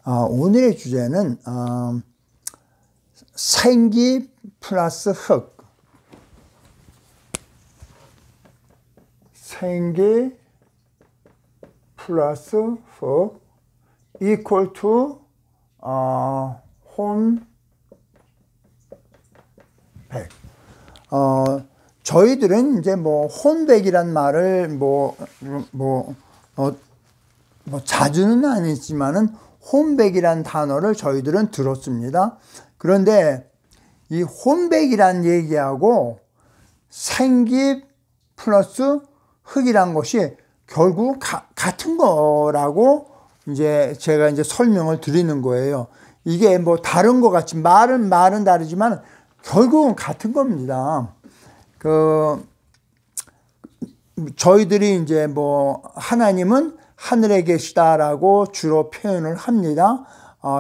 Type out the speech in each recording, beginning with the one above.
오늘의 주제는 생기 플러스 흙. 생기 플러스 흙 equal to 혼백. 저희들은 이제 뭐 혼백이란 말을 자주는 아니지만은 혼백이란 단어를 저희들은 들었습니다. 그런데 이 혼백이란 얘기하고 생기 플러스 흙이란 것이 결국 같은 거라고 이제 제가 이제 설명을 드리는 거예요. 이게 뭐 다른 것 같지, 말은 다르지만 결국은 같은 겁니다. 저희들이 이제 뭐 하나님은 하늘에 계시다라고 주로 표현을 합니다.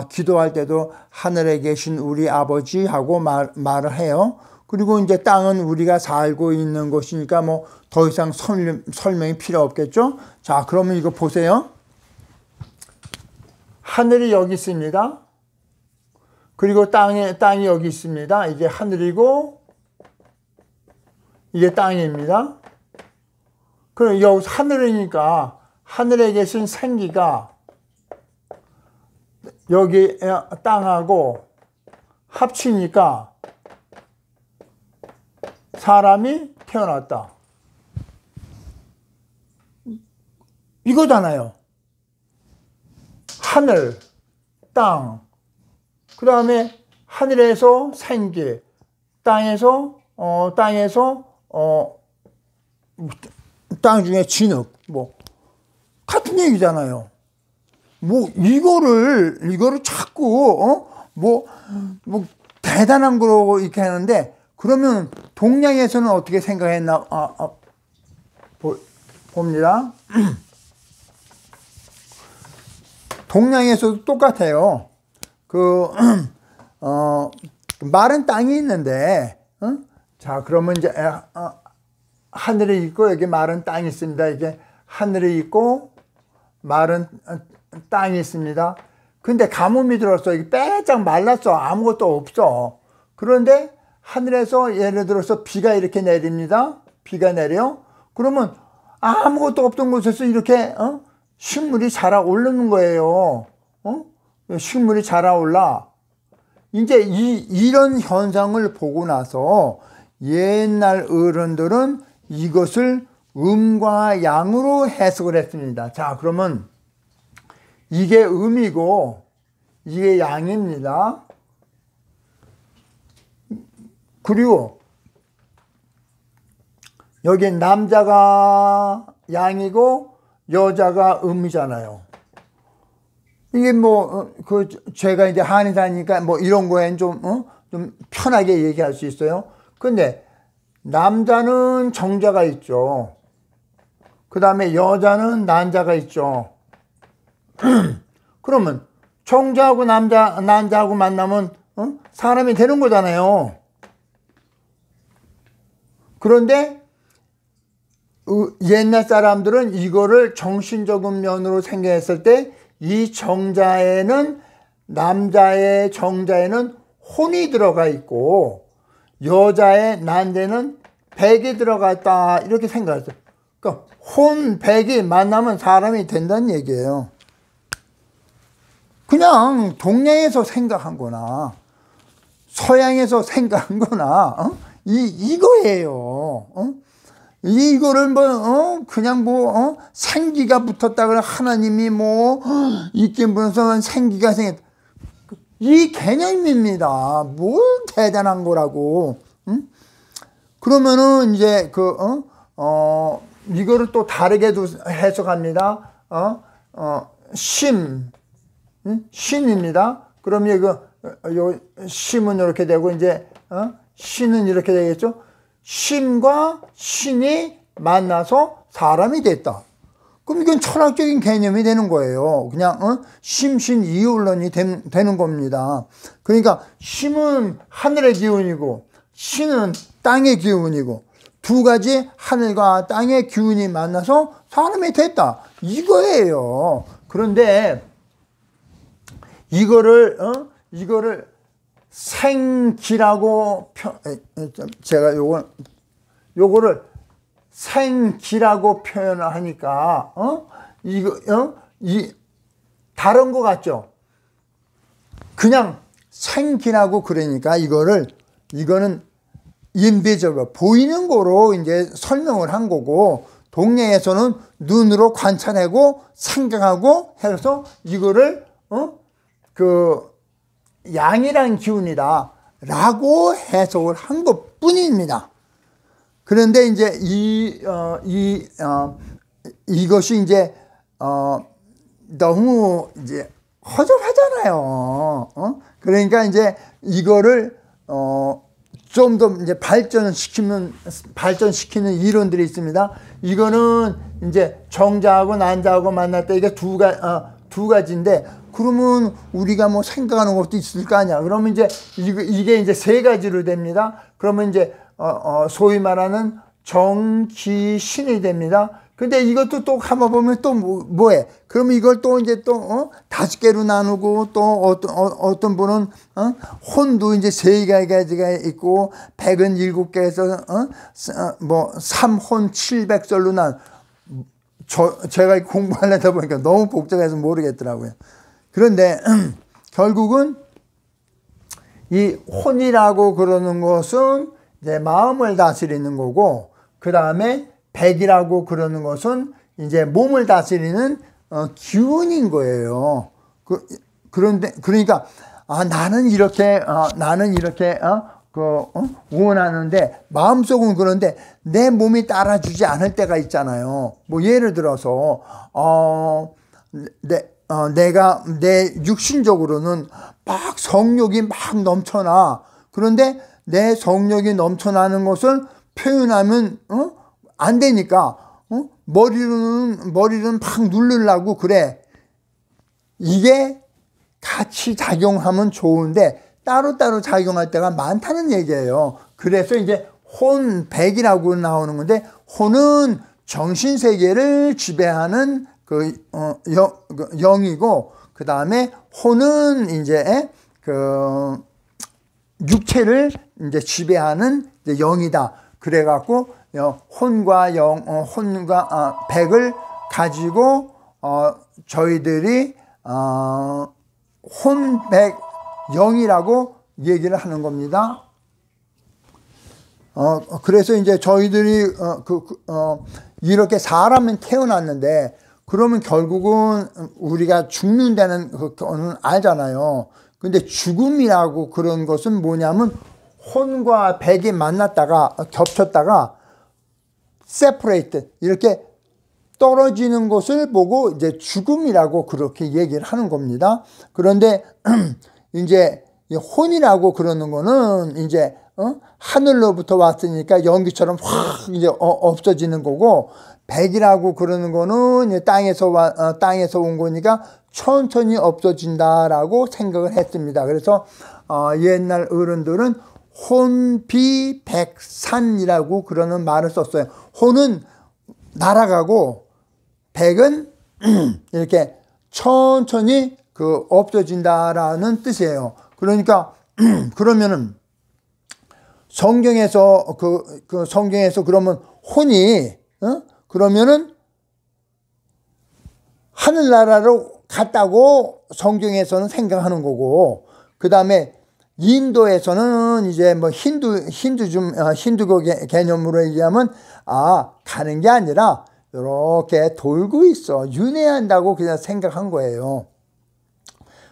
기도할 때도 하늘에 계신 우리 아버지 하고 말을 해요. 그리고 이제 땅은 우리가 살고 있는 곳이니까 뭐 더 이상 설명이 필요 없겠죠. 자, 그러면 이거 보세요. 하늘이 여기 있습니다. 그리고 땅이 여기 있습니다. 이게 하늘이고 이게 땅입니다. 그럼 여기서 하늘이니까 하늘에 계신 생기가 여기 땅하고 합치니까 사람이 태어났다. 이거잖아요. 하늘, 땅, 그 다음에 하늘에서 생기, 땅에서 땅 중에 진흙, 뭐 같은 얘기잖아요. 뭐 이거를 자꾸 뭐 대단한 거로 이렇게 하는데, 그러면 동양에서는 어떻게 생각했나 봅니다. 동양에서도 똑같아요. 마른 땅이 있는데, 자, 그러면 이제 하늘이 있고 여기 마른 땅이 있습니다. 이게 하늘이 있고 마른 땅이 있습니다. 근데 가뭄이 들었어. 이게 빼짝 말랐어. 아무것도 없어. 그런데 하늘에서 예를 들어서 비가 이렇게 내립니다. 비가 내려. 그러면 아무것도 없던 곳에서 이렇게 식물이 자라 오르는 거예요. 식물이 자라 올라. 이제 이런 현상을 보고 나서 옛날 어른들은 이것을 음과 양으로 해석을 했습니다. 자, 그러면 이게 음이고 이게 양입니다. 그리고 여기 남자가 양이고 여자가 음이잖아요. 이게 뭐 제가 이제 한의사니까 뭐 이런 거엔 좀 편하게 얘기할 수 있어요. 근데 남자는 정자가 있죠. 그 다음에 여자는 난자가 있죠. 그러면 정자하고 난자하고 만나면 사람이 되는 거잖아요. 그런데 옛날 사람들은 이거를 정신적인 면으로 생각했을 때 이 정자에는, 남자의 정자에는 혼이 들어가 있고 여자의 난자에는 백이 들어갔다, 이렇게 생각했어요. 그러니까 혼, 백이 만나면 사람이 된다는 얘기예요. 그냥 동양에서 생각한 거나 서양에서 생각한 거나 이거예요. 이거를 그냥 생기가 붙었다 그래, 하나님이 있긴 무슨 생기가 생겼다, 이 개념입니다. 뭘 대단한 거라고. 그러면은 이제 이거를 또 다르게도 해석합니다. 신입니다. 그럼 요 심은 이렇게 되고 이제 신은 이렇게 되겠죠. 심과 신이 만나서 사람이 됐다. 그럼 이건 철학적인 개념이 되는 거예요. 그냥 심신 이율론이 되는 겁니다. 그러니까 심은 하늘의 기운이고 신은 땅의 기운이고 두 가지 하늘과 땅의 기운이 만나서 사람이 됐다, 이거예요. 그런데 이거를 생기라고 제가 요거를 생기라고 표현을 하니까 다른 거 같죠? 그냥 생기라고 그러니까 이거는 인비저블 보이는 거로 이제 설명을 한 거고, 동양에서는 눈으로 관찰하고 생각하고 해서 이거를 그 양이란 기운이다 라고 해석을 한 것 뿐입니다. 그런데 이제 이것이 이제 너무 이제 허접하잖아요. 그러니까 이제 이거를 좀 더 이제 발전시키는 이론들이 있습니다. 이거는 이제 정자하고 난자하고 만날 때 이게 두 가지인데, 그러면 우리가 뭐 생각하는 것도 있을 거 아니야. 그러면 이제 이게 이제 세 가지로 됩니다. 그러면 이제 소위 말하는 정기신이 됩니다. 근데 이것도 또 한번 보면 또 뭐해? 그러면 이걸 또 이제 또 5개로 나누고, 또 어떤 분은 혼도 이제 3가지가 있고, 백은 7개에서 뭐 3혼 7백설로 제가 공부하려다 보니까 너무 복잡해서 모르겠더라고요. 그런데 결국은 이 혼이라고 그러는 것은 이제 마음을 다스리는 거고, 그 다음에 백이라고 그러는 것은 이제 몸을 다스리는 기운인 거예요. 그러니까 나는 이렇게 원하는데 마음속은 그런데 내 몸이 따라주지 않을 때가 있잖아요. 뭐 예를 들어서 내가 내 육신적으로는 막 성욕이 막 넘쳐나. 그런데 내 성욕이 넘쳐나는 것을 표현하면 안 되니까 머리는 팍 누르려고 그래. 이게 같이 작용하면 좋은데 따로따로 작용할 때가 많다는 얘기예요. 그래서 이제 혼백이라고 나오는 건데, 혼은 정신세계를 지배하는 영이고, 그 다음에 혼은 이제 그 육체를 이제 지배하는 이제 영이다. 그래갖고 혼과 백을 가지고 저희들이 혼백 영이라고 얘기를 하는 겁니다. 그래서 이제 저희들이 이렇게 사람은 태어났는데, 그러면 결국은 우리가 죽는다는 거는 알잖아요. 근데 죽음이라고 그런 것은 뭐냐면, 혼과 백이 만났다가 겹쳤다가 separate 이렇게 떨어지는 것을 보고 이제 죽음이라고 그렇게 얘기를 하는 겁니다. 그런데 이제 혼이라고 그러는 거는 이제 하늘로부터 왔으니까 연기처럼 확 이제 없어지는 거고, 백이라고 그러는 거는 이제 땅에서 온 거니까 천천히 없어진다라고 생각을 했습니다. 그래서 옛날 어른들은 혼비백산이라고 그러는 말을 썼어요. 혼은 날아가고 백은 이렇게 천천히 없어진다라는 뜻이에요. 그러니까 그러면은 성경에서 성경에서 그러면 혼이 그러면은 하늘나라로 갔다고 성경에서는 생각하는 거고, 그 다음에 인도에서는 이제 뭐 힌두교 개념으로 얘기하면 가는 게 아니라 이렇게 돌고 있어, 윤회한다고 그냥 생각한 거예요.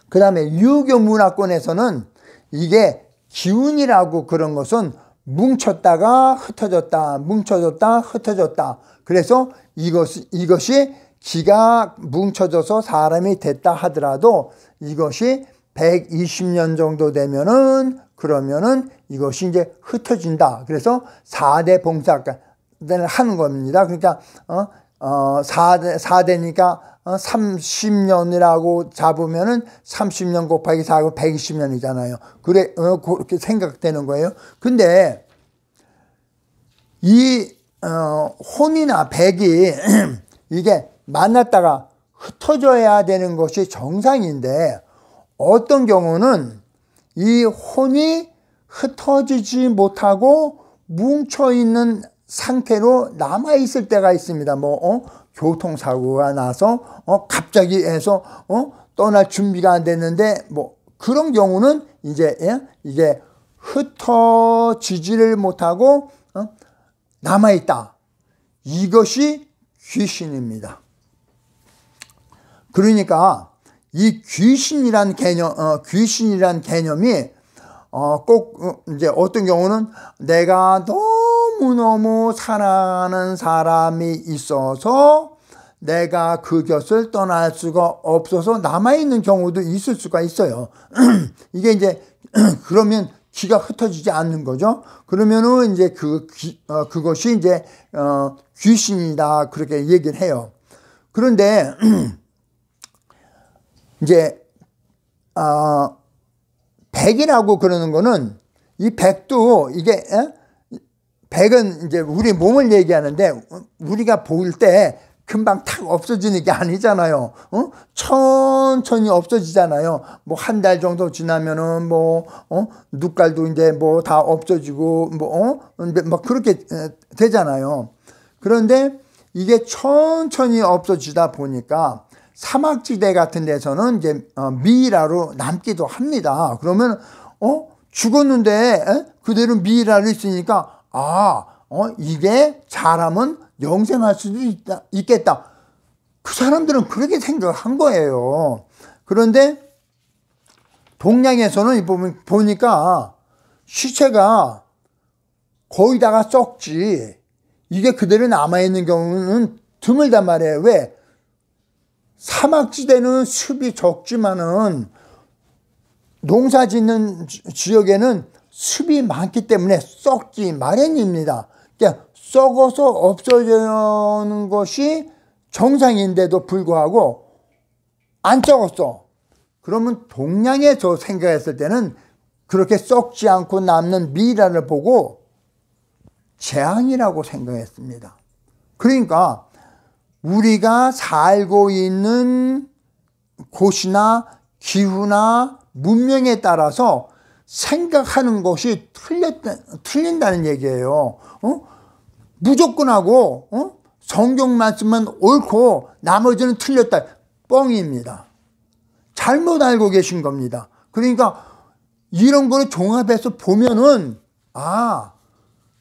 그 다음에 유교 문화권에서는 이게 기운이라고 그런 것은 뭉쳤다가 흩어졌다, 뭉쳐졌다, 흩어졌다. 그래서 이것이 기가 뭉쳐져서 사람이 됐다 하더라도 이것이 120년 정도 되면은 그러면은 이것이 이제 흩어진다. 그래서 4대 봉사를 하는 겁니다. 그러니까 4대니까 30년이라고 잡으면은 30년 곱하기 4가 120년이잖아요. 그래 그렇게 생각되는 거예요. 근데 이 혼이나 백이 이게 만났다가 흩어져야 되는 것이 정상인데, 어떤 경우는 이 혼이 흩어지지 못하고 뭉쳐있는 상태로 남아있을 때가 있습니다. 교통사고가 나서 갑자기 해서 떠날 준비가 안 됐는데 그런 경우는 이제 이게 흩어지지를 못하고 남아있다. 이것이 귀신입니다. 그러니까 이 귀신이란 개념이 꼭 이제 어떤 경우는 내가 너무너무 사랑하는 사람이 있어서 내가 그 곁을 떠날 수가 없어서 남아있는 경우도 있을 수가 있어요. 이게 이제 그러면 기가 흩어지지 않는 거죠. 그러면은 이제 그것이 이제 귀신이다 그렇게 얘기를 해요. 그런데 이제 백이라고 그러는 거는 이 백도 이게 백은 이제 우리 몸을 얘기하는데 우리가 볼 때 금방 탁 없어지는 게 아니잖아요. 천천히 없어지잖아요. 한 달 정도 지나면은 눈깔도 이제 다 없어지고 그렇게 되잖아요. 그런데 이게 천천히 없어지다 보니까 사막지대 같은 데서는 이제 미이라로 남기도 합니다. 그러면 죽었는데 그대로 미이라로 있으니까 이게 사람은 영생할 수도 있겠다. 그 사람들은 그렇게 생각한 거예요. 그런데 동양에서는 보니까 시체가 거의 다가 썩지 이게 그대로 남아있는 경우는 드물단 말이에요. 왜? 사막지대는 습이 적지만은 농사 짓는 지역에는 습이 많기 때문에 썩지 마련입니다. 그러니까 썩어서 없어지는 것이 정상인데도 불구하고 안 썩었어. 그러면 동양에서 생각했을 때는 그렇게 썩지 않고 남는 미이라를 보고 재앙이라고 생각했습니다. 그러니까 우리가 살고 있는 곳이나 기후나 문명에 따라서 생각하는 것이 틀린다는 얘기예요. 무조건하고 성경 말씀만 옳고 나머지는 틀렸다. 뻥입니다. 잘못 알고 계신 겁니다. 그러니까 이런 거를 종합해서 보면은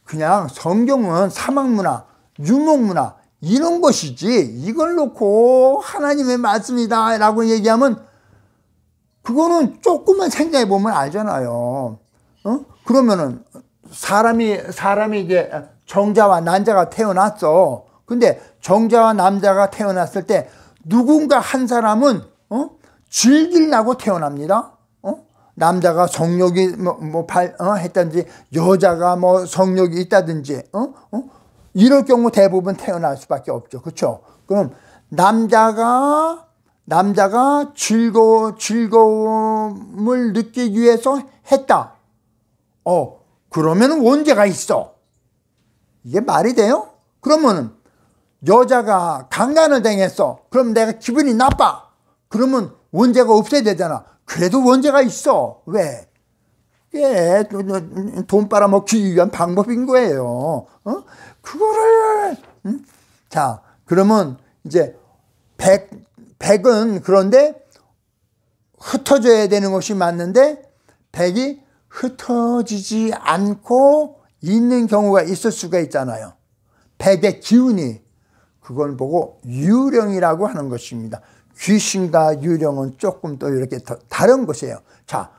그냥 성경은 사막문화, 유목문화 이런 것이지 이걸 놓고 하나님의 말씀이다 라고 얘기하면 그거는 조금만 생각해 보면 알잖아요. 그러면은 사람이 이제 정자와 난자가 태어났어. 근데 정자와 남자가 태어났을 때 누군가 한 사람은 즐기려고 태어납니다. 남자가 성욕이 했다든지 여자가 성욕이 있다든지 이럴 경우 대부분 태어날 수밖에 없죠. 그렇죠? 그럼 남자가 즐거움을 느끼기 위해서 했다. 그러면 원죄가 있어. 이게 말이 돼요? 그러면 여자가 강간을 당했어. 그럼 내가 기분이 나빠. 그러면 원죄가 없어야 되잖아. 그래도 원죄가 있어. 왜? 이게 돈 빨아먹기 위한 방법인 거예요. 그거를 자, 그러면 이제 백은 그런데 흩어져야 되는 것이 맞는데 백이 흩어지지 않고 있는 경우가 있을 수가 있잖아요. 백의 기운이 그걸 보고 유령이라고 하는 것입니다. 귀신과 유령은 조금 또 이렇게 더 다른 것이에요. 자,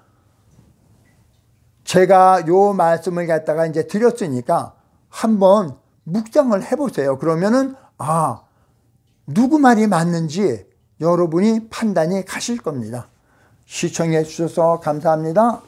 제가 요 말씀을 갖다가 이제 드렸으니까 한번 묵상을 해보세요. 그러면은 누구 말이 맞는지 여러분이 판단이 가실 겁니다. 시청해 주셔서 감사합니다.